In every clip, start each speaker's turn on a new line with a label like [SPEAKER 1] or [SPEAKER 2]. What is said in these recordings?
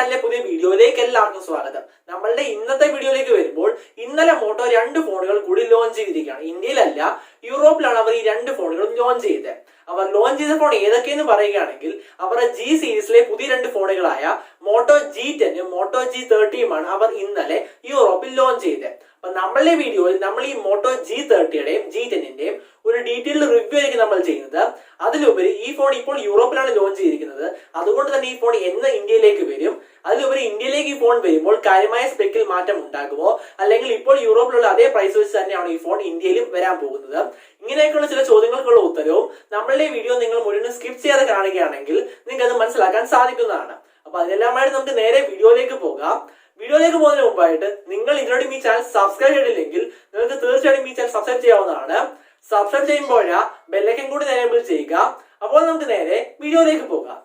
[SPEAKER 1] ചാനലിലെ പുതിയ വീഡിയോയിലേക്ക് എല്ലാവർക്കും സ്വാഗതം. നമ്മളുടെ ഇന്നത്തെ വീഡിയോയിലേക്ക് വരുമ്പോൾ ഇന്നലെ മോട്ടോ 2 ഫോണുകൾ കൂടി ലോഞ്ച് ചെയ്തിരിക്കുകയാണ്. ഇന്ത്യയിലല്ല, യൂറോപ്പിലാണ് അവർ ഈ 2 ഫോണുകളും ലോഞ്ച് ചെയ്തത്. അവർ ലോഞ്ച് ചെയ്ത ഫോൺ ഏതൊക്കെയെന്ന് പറയുകയാണെങ്കിൽ അവരുടെ ജി സീരീസിലെ പുതിയ 2 ഫോണുകളായ മോട്ടോ G10 മോട്ടോ G30യുമാണ് അവർ ഇന്നലെ യൂറോപ്പിൽ ലോഞ്ച് ചെയ്തത്. അപ്പൊ നമ്മളുടെ വീഡിയോയിൽ നമ്മൾ ഈ മോട്ടോ G30യുടെയും G10ന്റെയും ഒരു ഡീറ്റെയിൽഡ് റിവ്യൂ ആയിരിക്കും നമ്മൾ ചെയ്യുന്നത്. അതിലുപരി ഈ ഫോൺ ഇപ്പോൾ യൂറോപ്പിലാണ് ലോഞ്ച് ചെയ്തിരിക്കുന്നത്, അതുകൊണ്ട് തന്നെ ഈ ഫോൺ എന്ന് ഇന്ത്യയിലേക്ക് വരും, അതിലുപരി ഇന്ത്യയിലേക്ക് ഈ ഫോൺ വരുമ്പോൾ കാര്യമായ സ്പെക്കിൽ മാറ്റം ഉണ്ടാകുമോ, അല്ലെങ്കിൽ ഇപ്പോൾ യൂറോപ്പിലുള്ള അതേ പ്രൈസ് വെച്ച് തന്നെയാണ് ഈ ഫോൺ ഇന്ത്യയിലും വരാൻ പോകുന്നത്. ഇങ്ങനെയൊക്കെയുള്ള ചില ചോദ്യങ്ങൾക്കുള്ള ഉത്തരവും നമ്മളുടെ വീഡിയോ നിങ്ങൾ മുഴുവൻ സ്കിപ്പ് ചെയ്യാതെ കാണുകയാണെങ്കിൽ നിങ്ങൾക്ക് അത് മനസ്സിലാക്കാൻ സാധിക്കുന്നതാണ്. അപ്പൊ അതിനെല്ലാമായിട്ട് നമുക്ക് നേരെ വീഡിയോയിലേക്ക് പോകാം. വീഡിയോയിലേക്ക് പോകുന്നതിന് മുമ്പായിട്ട് നിങ്ങൾ ഇതിനോടും ഈ ചാനൽ സബ്സ്ക്രൈബ് ചെയ്തിട്ടില്ലെങ്കിൽ നിങ്ങൾക്ക് തീർച്ചയായും ഈ ചാനൽ സബ്സ്ക്രൈബ് ചെയ്യാവുന്നതാണ്. സബ്സ്ക്രൈബ് ചെയ്യുമ്പോൾ ബെല്ലൈക്കൻ കൂടി എനേബിൾ ചെയ്യുക. അപ്പോൾ നമുക്ക് നേരെ വീഡിയോയിലേക്ക് പോകാം.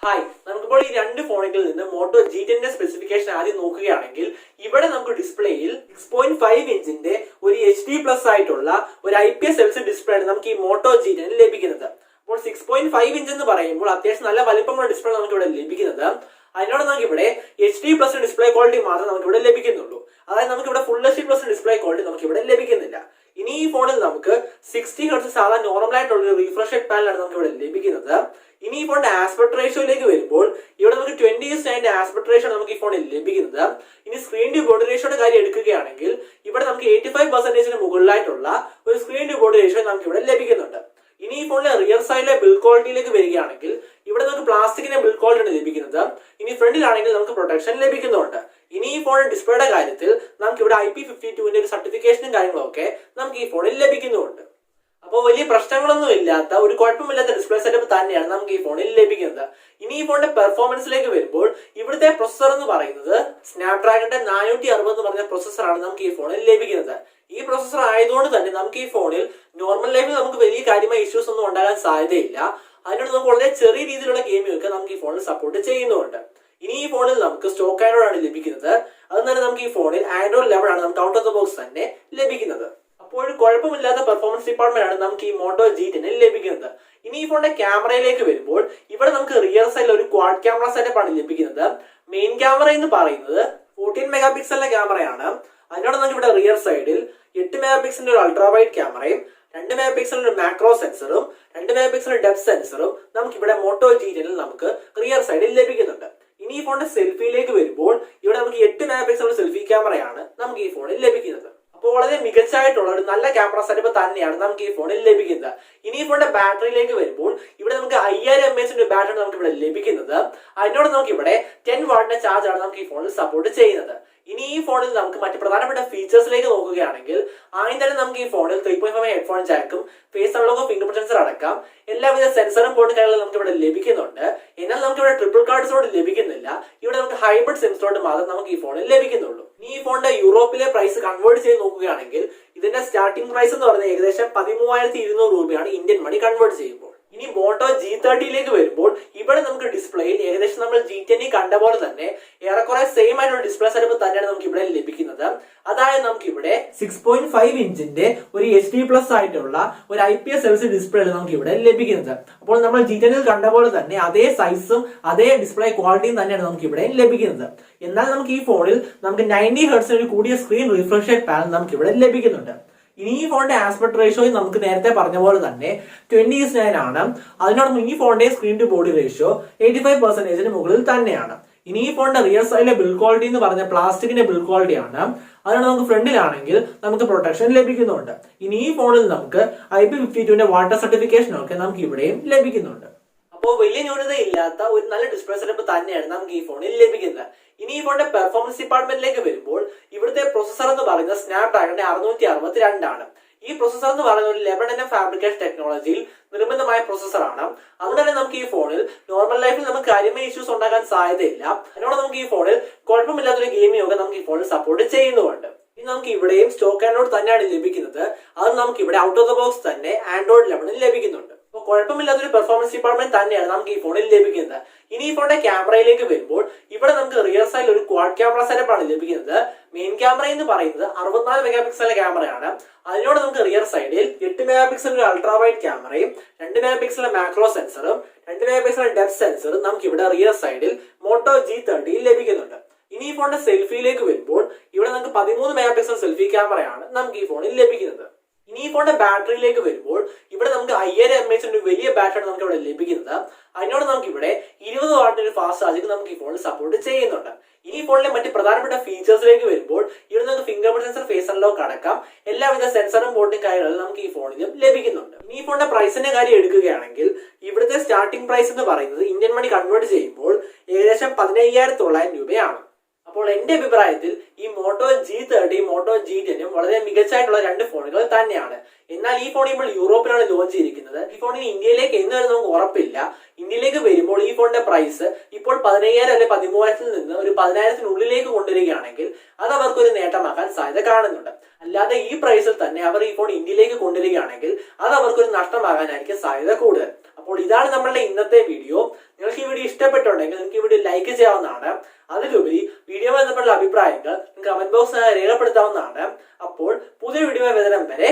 [SPEAKER 1] ഹായ്, നമുക്കിപ്പോൾ ഈ 2 ഫോണുകളിൽ നിന്ന് മോട്ടോ G10ന്റെ സ്പെസിഫിക്കേഷൻ ആദ്യം നോക്കുകയാണെങ്കിൽ ഇവിടെ നമുക്ക് ഡിസ്പ്ലേയിൽ 6.5 ഇഞ്ചിന്റെ ഒരു HD+ ആയിട്ടുള്ള ഒരു IPS LCD ഡിസ്പ്ലേ ആണ് നമുക്ക് ഈ മോട്ടോ G10 ലഭിക്കുന്നത്. അപ്പോൾ 6.5 ഇഞ്ച് എന്ന് പറയുമ്പോൾ അത്യാവശ്യം നല്ല വലിപ്പമുള്ള ഡിസ്പ്ലേ നമുക്ക് ഇവിടെ ലഭിക്കുന്നത്. അതിനോട് നമുക്ക് ഇവിടെ HD+ ഡിസ്പ്ലേ ക്വാളിറ്റി മാത്രമേ നമുക്ക് ഇവിടെ ലഭിക്കുന്നുള്ളൂ. അതായത് നമുക്ക് ഇവിടെ ഫുൾ HD+ ഡിസ്പ്ലേ ക്വാളിറ്റി നമുക്ക് ഇവിടെ ലഭിക്കുന്നില്ല. ഇനി ഈ ഫോണിൽ നമുക്ക് 60 Hz സാധാരണ നോർമൽ ആയിട്ടുള്ള ഒരു റിഫ്രഷ് റേറ്റ് പാനലാണ് നമുക്ക് ഇവിടെ ലഭിക്കുന്നത്. ഇനി ഈ ഫോണിന്റെ ആസ്പെക്ട് റേഷ്യോയിലേക്ക് വരുമ്പോൾ ഇവിടെ നമുക്ക് 20:9 ആസ്പെക്ട് റേഷ്യോ നമുക്ക് ഈ ഫോണിൽ ലഭിക്കുന്നത്. ഇനി സ്ക്രീൻ ടു ബോഡി റേഷ്യോയുടെ കാര്യം എടുക്കുകയാണെങ്കിൽ ഇവിടെ നമുക്ക് 85% മുകളിലായിട്ടുള്ള ഒരു സ്ക്രീൻ ടു ബോഡി റേഷ്യോ നമുക്ക് ഇവിടെ ലഭിക്കുന്നുണ്ട്. ഇനി ഈ ഫോണിലെ റിയർ സൈഡിലെ ബിൽഡ് ക്വാളിറ്റിയിലേക്ക് വരികയാണെങ്കിൽ ഇവിടെ നമുക്ക് പ്ലാസ്റ്റിക്കിന്റെ ബിൽഡ് ക്വാളിറ്റി ആണ് ലഭിക്കുന്നത്. ഇനി ഫ്രണ്ടിലാണെങ്കിൽ നമുക്ക് പ്രൊട്ടക്ഷൻ ലഭിക്കുന്നുണ്ട്. ഇനി ഈ ഫോണിന്റെ ഡിസ്പ്ലേയുടെ കാര്യത്തിൽ നമുക്ക് ഇവിടെ IP52ന്റെ ഒരു സർട്ടിഫിക്കേഷനും കാര്യങ്ങളൊക്കെ നമുക്ക് ഈ ഫോണിൽ ലഭിക്കുന്നുണ്ട്. അപ്പോൾ വലിയ പ്രശ്നങ്ങളൊന്നും ഇല്ലാത്ത ഒരു കുഴപ്പമില്ലാത്ത ഡിസ്പ്ലേ സെറ്റപ്പ് തന്നെയാണ് നമുക്ക് ഈ ഫോണിൽ ലഭിക്കുന്നത്. ഇനി ഈ ഫോണിന്റെ പെർഫോമൻസിലേക്ക് വരുമ്പോൾ ഇവിടുത്തെ പ്രൊസസർ എന്ന് പറയുന്നത് സ്നാപ്ഡ്രാഗന്റെ 460 എന്ന് പറഞ്ഞ പ്രൊസസറാണ് നമുക്ക് ഈ ഫോണിൽ ലഭിക്കുന്നത്. ഈ പ്രൊസസർ ആയതുകൊണ്ട് തന്നെ നമുക്ക് ഈ ഫോണിൽ നോർമൽ ലൈഫിൽ നമുക്ക് വലിയ കാര്യമായ ഇഷ്യൂസ് ഒന്നും ഉണ്ടാകാൻ സാധ്യതയില്ല. അതിനോട് നമുക്ക് വളരെ ചെറിയ രീതിയിലുള്ള ഗെയിമുകൾക്ക് നമുക്ക് ഈ ഫോണിൽ സപ്പോർട്ട് ചെയ്യുന്നുണ്ട്. ഇനി ഈ ഫോണിൽ നമുക്ക് സ്റ്റോക്ക് ആൻഡ്രോയിഡ് ആണ് ലഭിക്കുന്നത്. അത് തന്നെ നമുക്ക് ഈ ഫോണിൽ ആൻഡ്രോയിഡ് 11 ആണ് നമുക്ക് ഔട്ട് ഓഫ് ദ ബോക്സ് തന്നെ ലഭിക്കുന്നത്. അപ്പോൾ കുഴപ്പമില്ലാത്ത പെർഫോമൻസ് ഡിപ്പാർട്ട്മെന്റ് ആണ് നമുക്ക് ഈ മോട്ടോ G10 ലഭിക്കുന്നത്. ഇനി ഈ ഫോണിന്റെ ക്യാമറയിലേക്ക് വരുമ്പോൾ ഇവിടെ നമുക്ക് റിയർ സൈഡിൽ ഒരു ക്വാഡ് ക്യാമറ സെറ്റപ്പ് ആണ് ലഭിക്കുന്നത്. മെയിൻ ക്യാമറ എന്ന് പറയുന്നത് 14 മെഗാ പിക്സലിന്റെ ക്യാമറയാണ്. അതിനോട് നമുക്ക് ഇവിടെ റിയർ സൈഡിൽ 8 മെഗാ പിക്സലിന്റെ ഒരു അൾട്രാ വൈഡ് ക്യാമറയും 2 മെഗാ പിക്സലിന്റെ ഒരു മാക്രോ സെൻസറും 2 മെഗാ പിക്സലിന്റെ ഡെപ്ത് സെൻസറും നമുക്ക് ഇവിടെ മോട്ടോ G10 നമുക്ക് റിയർ സൈഡിൽ ലഭിക്കുന്നുണ്ട്. ഇനി ഈ ഫോണിന്റെ സെൽഫിയിലേക്ക് വരുമ്പോൾ ഇവിടെ നമുക്ക് 8 മെഗാ പിക്സലിന്റെ സെൽഫി ക്യാമറയാണ് നമുക്ക് ഈ ഫോണിൽ ലഭിക്കുന്നത്. അപ്പോൾ വളരെ മികച്ചായിട്ടുള്ള ഒരു നല്ല ക്യാമറ സെറ്റപ്പ് തന്നെയാണ് നമുക്ക് ഈ ഫോണിൽ ലഭിക്കുന്നത്. ഇനി ഈ ഫോണിന്റെ ബാറ്ററിയിലേക്ക് വരുമ്പോൾ ഇവിടെ നമുക്ക് 5000 mAh ബാറ്ററി നമുക്ക് ഇവിടെ ലഭിക്കുന്നത്. അതിനോട് നമുക്ക് ഇവിടെ 10 വാട്ടിന്റെ ചാർജ് ആണ് നമുക്ക് ഈ ഫോണിൽ സപ്പോർട്ട് ചെയ്യുന്നത്. ഇനി ഈ ഫോണിൽ നമുക്ക് മറ്റ് പ്രധാനപ്പെട്ട ഫീച്ചേഴ്സിലേക്ക് നോക്കുകയാണെങ്കിൽ ആദ്യം തന്നെ നമുക്ക് ഈ ഫോണിൽ 3.5 ഹെഡ്ഫോൺ ജാക്കും face unlock finger print sensor അടക്കം എല്ലാവിധ സെൻസറും പോർട്ട് കാര്യങ്ങളും നമുക്ക് ഇവിടെ ലഭിക്കുന്നുണ്ട്. എന്നാൽ നമുക്ക് ഇവിടെ ട്രിപ്പിൾ കാർഡ് സ്ലോട്ട് ലഭിക്കുന്നില്ല. ഇവിടെ നമുക്ക് ഹൈബ്രിഡ് സിം സ്ലോട്ട് മാത്രം നമുക്ക് ഈ ഫോണിൽ ലഭിക്കുന്നുള്ളൂ. ഇനി ഈ ഫോണിന്റെ യൂറോപ്പിലെ പ്രൈസ് കൺവേർട്ട് ചെയ്ത് നോക്കുകയാണെങ്കിൽ ഇതിന്റെ സ്റ്റാർട്ടിംഗ് പ്രൈസ് എന്ന് പറയുന്നത് ഏകദേശം 13,200 രൂപയാണ് ഇന്ത്യൻ മണി കൺവേർട്ട് ചെയ്യുമ്പോൾ. ഇനി മോട്ടോ G30യിലേക്ക് വരുമ്പോൾ ഇവിടെ നമുക്ക് ഡിസ്പ്ലേയിൽ ഏകദേശം നമ്മൾ G10 കണ്ട പോലെ തന്നെ ഏറെക്കുറെ സെയിം ആയിട്ടുള്ള ഡിസ്പ്ലേ സെറ്റപ്പ് തന്നെയാണ് നമുക്ക് ഇവിടെ ലഭിക്കുന്നത്. അതായത് നമുക്ക് ഇവിടെ 6.5 ഇഞ്ചിന്റെ ഒരു HD+ ആയിട്ടുള്ള ഒരു IPS LCD ഡിസ്പ്ലേ നമുക്ക് ഇവിടെ ലഭിക്കുന്നത്. അപ്പോൾ നമ്മൾ G10ൽ കണ്ട പോലെ തന്നെ അതേ സൈസും അതേ ഡിസ്പ്ലേ ക്വാളിറ്റിയും തന്നെയാണ് നമുക്ക് ഇവിടെ ലഭിക്കുന്നത്. എന്നാൽ നമുക്ക് ഈ ഫോണിൽ നമുക്ക് 90 Hz ഒരു കൂടിയ സ്ക്രീൻ റിഫ്രഷ് റേറ്റ് പാനൽ നമുക്ക് ഇവിടെ ലഭിക്കുന്നുണ്ട്. ഇനി ഈ ഫോണിന്റെ ആസ്പെക്ട് റേഷ്യോ നമുക്ക് നേരത്തെ പറഞ്ഞ പോലെ തന്നെ 20:9 ആണ്. അതിനോടൊപ്പം ഈ ഫോണിന്റെ സ്ക്രീൻ ടു ബോഡി റേഷ്യോ 85% മുകളിൽ തന്നെയാണ്. ഇനി ഈ ഫോണിന്റെ റിയർ സൈഡിലെ ബിൽഡ് ക്വാളിറ്റി എന്ന് പറഞ്ഞ പ്ലാസ്റ്റിക്കിന്റെ ബിൽഡ് ക്വാളിറ്റി ആണ്. അതുകൊണ്ട് നമുക്ക് ഫ്രണ്ടിലാണെങ്കിൽ നമുക്ക് പ്രൊട്ടക്ഷൻ ലഭിക്കുന്നുണ്ട്. ഇനി ഈ ഫോണിൽ നമുക്ക് IP52ന്റെ വാട്ടർ സർട്ടിഫിക്കേഷൻ ഒക്കെ നമുക്ക് ഇവിടെയും ലഭിക്കുന്നുണ്ട്. അപ്പോൾ വലിയ ന്യൂനതയില്ലാത്ത ഒരു നല്ല ഡിസ്പ്ലേ സെറ്റപ്പ് തന്നെയാണ് നമുക്ക് ഈ ഫോണിൽ ലഭിക്കുന്നത്. ഇനി ഈ ഫോണിന്റെ പെർഫോമൻസ് ഡിപ്പാർട്ട്മെന്റിലേക്ക് വരുമ്പോൾ ഇവിടുത്തെ പ്രൊസസർ എന്ന് പറയുന്നത് സ്നാപ്ഡ്രാഗന്റെ 662 ആണ്. ഈ പ്രൊസസർ എന്ന് പറയുന്ന ഒരു 11nm ഫാബ്രിക്കേഷൻ ടെക്നോളജിയിൽ നിർമ്മിതമായ പ്രൊസസറാണ്. അതുകൊണ്ട് തന്നെ നമുക്ക് ഈ ഫോണിൽ നോർമൽ ലൈഫിൽ നമുക്ക് കാര്യമായ ഇഷ്യൂസ് ഉണ്ടാകാൻ സാധ്യതയില്ല. അതിനോട് നമുക്ക് ഈ ഫോണിൽ കുഴപ്പമില്ലാത്തൊരു ഗെയിമിംഗ് ഒക്കെ നമുക്ക് ഈ ഫോണിൽ സപ്പോർട്ട് ചെയ്യുന്നുണ്ട്. ഇനി നമുക്ക് ഇവിടെയും സ്റ്റോക്ക് ആൻഡ്രോയിഡ് തന്നെയാണ് ലഭിക്കുന്നത്. അത് നമുക്ക് ഇവിടെ ഔട്ട് ഓഫ് ദ ബോക്സ് തന്നെ ആൻഡ്രോയിഡ് 11 ലഭിക്കുന്നുണ്ട്. അപ്പോൾ കുഴപ്പമില്ലാത്തൊരു പെർഫോമൻസ് ഡിപ്പാർട്ട്മെന്റ് തന്നെയാണ് നമുക്ക് ഈ ഫോണിൽ ലഭിക്കുന്നത്. ഇനി ഈ ഫോണിന്റെ ക്യാമറയിലേക്ക് വരുമ്പോൾ ഇവിടെ നമുക്ക് റിയർ സൈഡിൽ ഒരു ക്വാഡ് ക്യാമറ സെറ്റപ്പ് ആണ് ലഭിക്കുന്നത്. മെയിൻ ക്യാമറ എന്ന് പറയുന്നത് 64 മെഗാ പിക്സലിന്റെ ക്യാമറയാണ്. അതിനോട് നമുക്ക് റിയർ സൈഡിൽ 8 മെഗാ പിക്സലിന്റെ അൾട്രാ വൈഡ് ക്യാമറയും 2 മെഗാ പിക്സലിന്റെ മാക്രോ സെൻസറും 2 മെഗാ പിക്സലിന്റെ ഡെപ്ത് സെൻസറും നമുക്ക് ഇവിടെ റിയർ സൈഡിൽ മോട്ടോ G30 ലഭിക്കുന്നുണ്ട്. ഇനി ഈ ഫോണിന്റെ സെൽഫിയിലേക്ക് വരുമ്പോൾ ഇവിടെ നമുക്ക് 13 മെഗാ പിക്സൽ സെൽഫി ക്യാമറയാണ് നമുക്ക് ഈ ഫോണിൽ ലഭിക്കുന്നത്. ഇനി ഈ ഫോണിന്റെ ബാറ്ററിയിലേക്ക് വരുമ്പോൾ ഇവിടെ നമുക്ക് 5000 mAh ഒരു വലിയ ബാറ്ററി നമുക്ക് ഇവിടെ ലഭിക്കുന്നത്. അതിനോട് നമുക്ക് ഇവിടെ 20 വാട്ടിന്റെ ഒരു ഫാസ്റ്റ് ചാർജിംഗ് നമുക്ക് ഈ ഫോണിൽ സപ്പോർട്ട് ചെയ്യുന്നുണ്ട്. ഇനി ഈ ഫോണിലെ മറ്റ് പ്രധാനപ്പെട്ട ഫീച്ചേഴ്സിലേക്ക് വരുമ്പോൾ ഇവിടെ നമുക്ക് finger print sensor, face unlock അടക്കം എല്ലാവിധ സെൻസറും ബോട്ടിംഗ് കാര്യങ്ങളും നമുക്ക് ഈ ഫോണിലും ലഭിക്കുന്നുണ്ട്. ഇനി ഈ ഫോണിന്റെ പ്രൈസിന്റെ കാര്യം എടുക്കുകയാണെങ്കിൽ ഇവിടുത്തെ സ്റ്റാർട്ടിംഗ് പ്രൈസ് എന്ന് പറയുന്നത് ഇന്ത്യൻ മണി കൺവേർട്ട് ചെയ്യുമ്പോൾ ഏകദേശം 15,900 രൂപയാണ്. അപ്പോൾ എന്റെ അഭിപ്രായത്തിൽ ഈ മോട്ടോ G30, മോട്ടോ G10 വളരെ മികച്ചായിട്ടുള്ള രണ്ട് ഫോണുകൾ തന്നെയാണ്. എന്നാൽ ഈ ഫോൺ ഇപ്പോൾ യൂറോപ്പിലാണ് ലോഞ്ച് ചെയ്തിരിക്കുന്നത്. ഈ ഫോണിന് ഇന്ത്യയിലേക്ക് എന്ന് വരെ നമുക്ക് ഉറപ്പില്ല. ഇന്ത്യയിലേക്ക് വരുമ്പോൾ ഈ ഫോണിന്റെ പ്രൈസ് ഇപ്പോൾ 15,000 അല്ലെങ്കിൽ 13,000 നിന്ന് ഒരു 10,000-നുള്ളിലേക്ക് കൊണ്ടുവരികയാണെങ്കിൽ അത് അവർക്ക് ഒരു നേട്ടമാക്കാൻ സാധ്യത കാണുന്നുണ്ട്. അല്ലാതെ ഈ പ്രൈസിൽ തന്നെ അവർ ഈ ഫോൺ ഇന്ത്യയിലേക്ക് കൊണ്ടുവരികയാണെങ്കിൽ അത് അവർക്കൊരു നഷ്ടമാകാനായിരിക്കും സാധ്യത കൂടുതൽ. അപ്പോൾ ഇതാണ് നമ്മളുടെ ഇന്നത്തെ വീഡിയോ. നിങ്ങൾക്ക് ഈ വീഡിയോ ഇഷ്ടപ്പെട്ടുണ്ടെങ്കിൽ നിങ്ങൾക്ക് ഈ വീഡിയോ ലൈക്ക് ചെയ്യാവുന്നതാണ്. അതിലുപരി വീഡിയോ ബന്ധപ്പെട്ട അഭിപ്രായങ്ങൾ കമന്റ് ബോക്സിൽ രേഖപ്പെടുത്താവുന്നതാണ്. അപ്പോൾ പുതിയ വീഡിയോ വരുന്നതിന് വരെ